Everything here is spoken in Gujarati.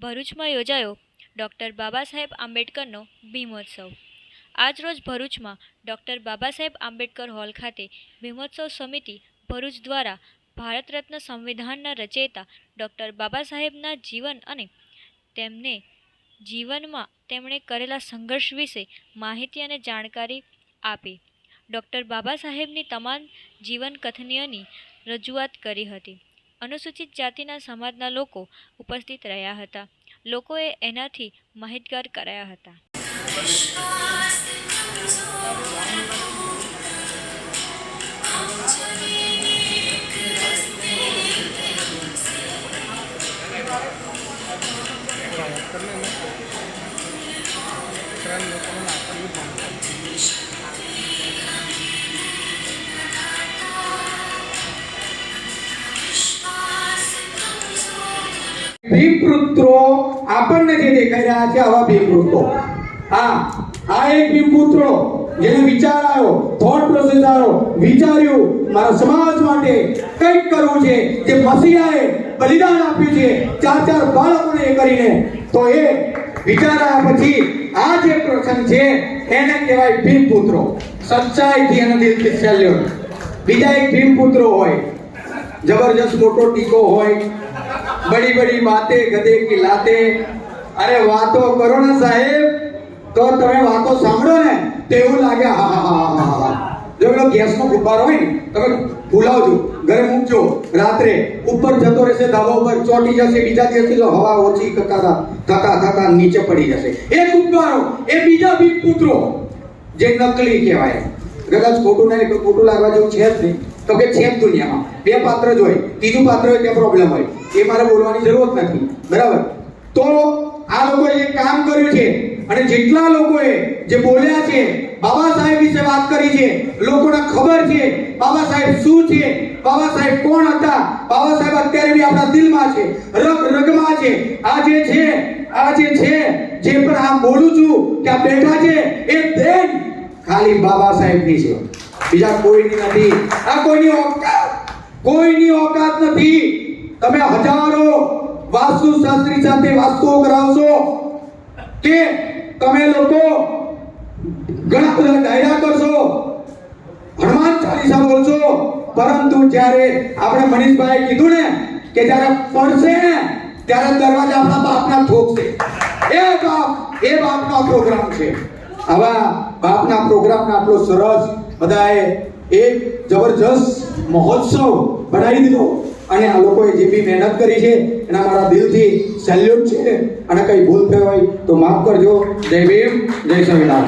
ભરૂચમાં યોજાયો ડૉક્ટર બાબા સાહેબ આંબેડકરનો ભીમોત્સવ। આજરોજ ભરૂચમાં ડૉક્ટર બાબા સાહેબ આંબેડકર હોલ ખાતે ભીમોત્સવ સમિતિ ભરૂચ દ્વારા ભારત રત્ન સંવિધાનના રચયિતા ડૉક્ટર બાબા સાહેબના જીવન અને તેમને જીવનમાં તેમણે કરેલા સંઘર્ષ વિશે માહિતી અને જાણકારી આપી ડૉક્ટર બાબા સાહેબની તમામ જીવન કથનીઓની રજૂઆત કરી હતી। અનુસૂચિત જાતિના સમાજના લોકો ઉપસ્થિત રહ્યા હતા। લોકોએ એનાથી માહિતગાર કરાયા હતા। ભીમપુત્રો આપણને જે દેખાઈ રહ્યા છે આવા ભીમપુત્રો આ એક ભીમપુત્રો જેને વિચાર આવ્યો, થોટ પ્રોસેસ આવ્યો, વિચાર્યું મારા સમાજ માટે કંઈક કરવું છે, જે મસીહાએ બલિદાન આપ્યું છે 4 બાળકોને એ કરીને, તો એ વિચાર આવ્યા પછી આ જે પ્રસંગ છે એને કહેવાય ભીમપુત્રો। સચ્ચાઈથી અને દિલથી સેલ્યુટ। બીજા એક ભીમપુત્રો હોય, જબરજસ્ત મોટો ટીકો હોય, बड़ी बड़ी बातें गधे की लाते। अरे वातो करो ना साहेब तो તમે વાતો સાંભળો ને તો એવું લાગે હા જો પેલો ગેસનો ગુબ્બારો હોય ને તમે ભૂલાવજો, ઘરે મૂકજો, રાત્રે ઉપર જતો રહેશે, ધાબા ઉપર ચોટી જશે, બીજા દિવસે જો હવા ઓછી થતા નીચે પડી જશે એ ગુબ્બારો। એ બીજા ભીમપુત્રો જે નકલી કહેવાય। કદાચ ખોટું લાગવા જેવું છે જ નહીં, તો કે છે દુનિયામાં 2 પાત્ર જ હોય, ત્રીજું પાત્ર હોય ત્યાં પ્રોબ્લેમ હોય, એ મારે બોલવાની જરૂર નથી, બરાબર? તો આ લોકોએ જે કામ કર્યું છે અને જેટલા લોકોએ જે બોલ્યા છે, બાબા સાહેબ વિશે વાત કરી છે, લોકોને ખબર છે બાબા સાહેબ શું છે, બાબા સાહેબ કોણ હતા, બાબા સાહેબ અત્યારે બી આપણા દિલમાં છે, રગમાં છે। આ જે છે જે પણ આ બોલું છું કે આ બેઠા છે એ દેન ખાલી બાબા સાહેબની છે, બીજા કોઈની નથી। આ કોઈની ઓકાત નથી। તમે હજારો વાસ્તુશાસ્ત્રી સાથે વાસ્તુઓ કરાવશો કે તમે લોકો ઘણા બધા ડાયરા કરશો, હનુમાન ચાલીસા બોલશો, પરંતુ જ્યારે આપણે મનીષભાઈ કીધું ને કે જ્યારે પડશે ને ત્યારે દરવાજા આપણા બાપના ઠોકશે, એ બાપનો પ્રોગ્રામ છે। આવા બાપના પ્રોગ્રામને આટલો સરસ બધાએ એક જબરજસ્ત મહોત્સવ બનાવી દીધો અને આ લોકોએ જે બી મહેનત કરી છે એના મારા દિલથી સેલ્યુટ છે। અને કઈ ભૂલ થઈ હોય તો માફ કરજો। જય ભીમ, જય સંવિધાન।